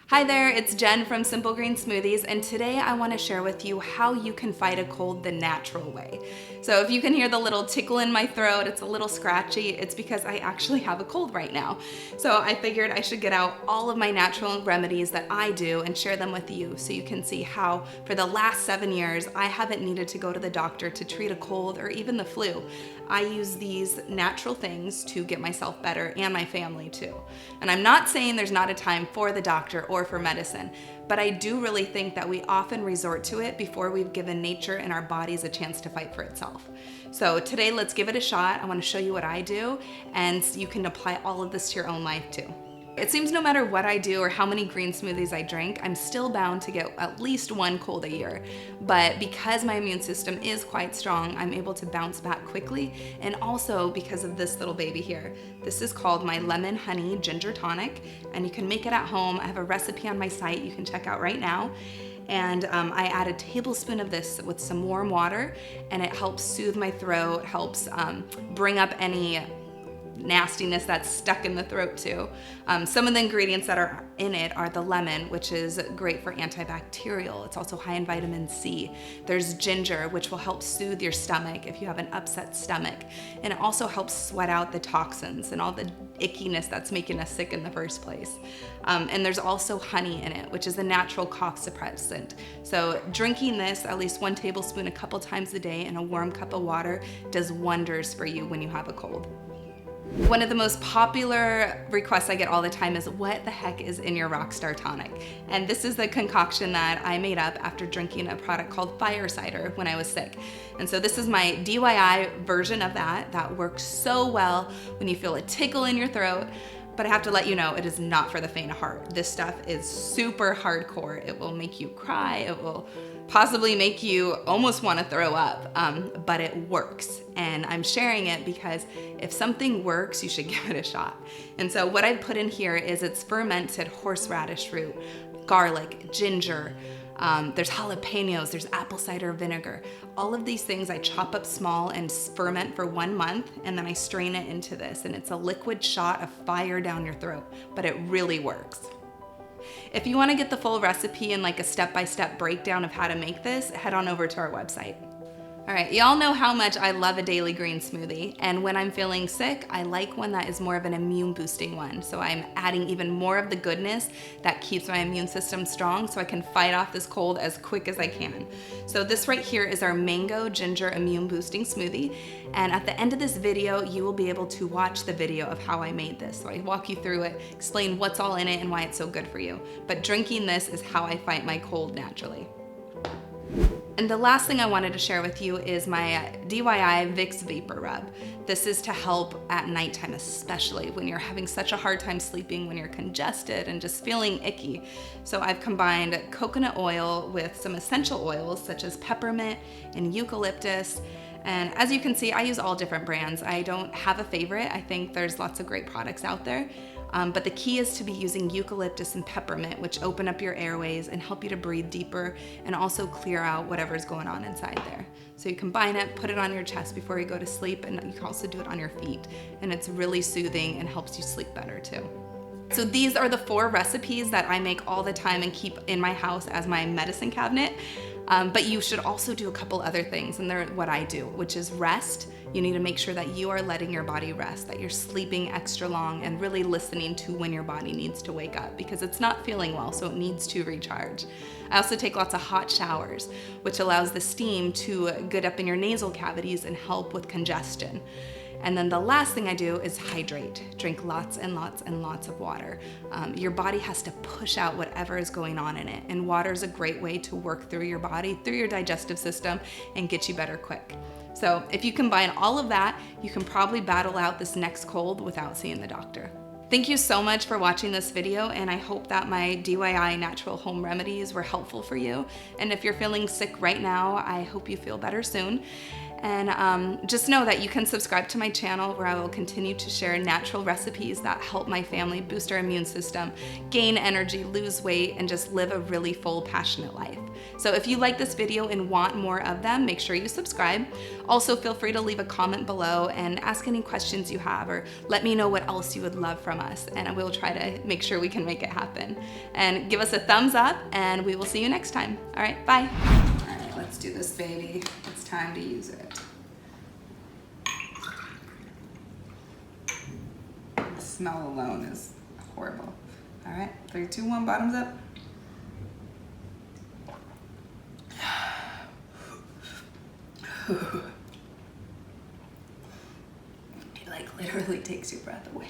Hi there, it's Jen from Simple Green Smoothies, and today I want to share with you how you can fight a cold the natural way. So if you can hear the little tickle in my throat, it's a little scratchy, it's because I actually have a cold right now. So I figured I should get out all of my natural remedies that I do and share them with you so you can see how for the last 7 years I haven't needed to go to the doctor to treat a cold or even the flu. I use these natural things to get myself better and my family too. And I'm not saying there's not a time for the doctor or for medicine, but I do really think that we often resort to it before we've given nature and our bodies a chance to fight for itself. So today, let's give it a shot. I want to show you what I do, and you can apply all of this to your own life too. It seems no matter what I do or how many green smoothies I drink, I'm still bound to get at least one cold a year. But because my immune system is quite strong, I'm able to bounce back quickly, and also because of this little baby here. This is called my Lemon Honey Ginger Tonic, and you can make it at home. I have a recipe on my site you can check out right now. And I add a tablespoon of this with some warm water, and it helps soothe my throat, helps bring up any nastiness that's stuck in the throat too. Some of the ingredients that are in it are the lemon, which is great for antibacterial. It's also high in vitamin C. There's ginger, which will help soothe your stomach if you have an upset stomach. And it also helps sweat out the toxins and all the ickiness that's making us sick in the first place. And there's also honey in it, which is a natural cough suppressant. So drinking this, at least 1 tablespoon a couple times a day in a warm cup of water, does wonders for you when you have a cold. One of the most popular requests I get all the time is, what the heck is in your Rawkstar tonic? And this is the concoction that I made up after drinking a product called Cider when I was sick. And so this is my DIY version of that works so well when you feel a tickle in your throat. But I have to let you know, it is not for the faint of heart. This stuff is super hardcore. It will make you cry. It will possibly make you almost want to throw up, but it works. And I'm sharing it because if something works, you should give it a shot. And so what I put in here is it's fermented horseradish root, garlic, ginger, there's jalapenos, there's apple cider vinegar. All of these things I chop up small and ferment for 1 month, and then I strain it into this, and it's a liquid shot of fire down your throat, but it really works. If you want to get the full recipe and like a step-by-step breakdown of how to make this, head on over to our website. All right, y'all know how much I love a daily green smoothie, and when I'm feeling sick, I like one that is more of an immune boosting one. So I'm adding even more of the goodness that keeps my immune system strong so I can fight off this cold as quick as I can. So this right here is our mango ginger immune boosting smoothie, and at the end of this video, you will be able to watch the video of how I made this. So I walk you through it, explain what's all in it and why it's so good for you. But drinking this is how I fight my cold naturally. And the last thing I wanted to share with you is my DIY Vicks Vapor Rub. This is to help at nighttime, especially when you're having such a hard time sleeping, when you're congested and just feeling icky. So I've combined coconut oil with some essential oils such as peppermint and eucalyptus. And as you can see, I use all different brands. I don't have a favorite. I think there's lots of great products out there. But the key is to be using eucalyptus and peppermint, which open up your airways and help you to breathe deeper and also clear out whatever's going on inside there. So you combine it, put it on your chest before you go to sleep, and you can also do it on your feet. And it's really soothing and helps you sleep better too. So these are the 4 recipes that I make all the time and keep in my house as my medicine cabinet. But you should also do a couple other things, and they're what I do, which is rest. You need to make sure that you are letting your body rest, that you're sleeping extra long and really listening to when your body needs to wake up because it's not feeling well, so it needs to recharge. I also take lots of hot showers, which allows the steam to get up in your nasal cavities and help with congestion. And then the last thing I do is hydrate. Drink lots and lots and lots of water. Your body has to push out whatever is going on in it, and water is a great way to work through your body, through your digestive system, and get you better quick. So if you combine all of that, you can probably battle out this next cold without seeing the doctor. Thank you so much for watching this video, and I hope that my DIY natural home remedies were helpful for you. And if you're feeling sick right now, I hope you feel better soon. And just know that you can subscribe to my channel where I will continue to share natural recipes that help my family boost our immune system, gain energy, lose weight, and just live a really full, passionate life. So if you like this video and want more of them, make sure you subscribe. Also, feel free to leave a comment below and ask any questions you have, or let me know what else you would love from us, and I will try to make sure we can make it happen. And give us a thumbs up, and we will see you next time. All right, bye. All right, let's do this, baby. It's time to use it. The smell alone is horrible. All right, 3, 2, 1, bottoms up. It like literally takes your breath away.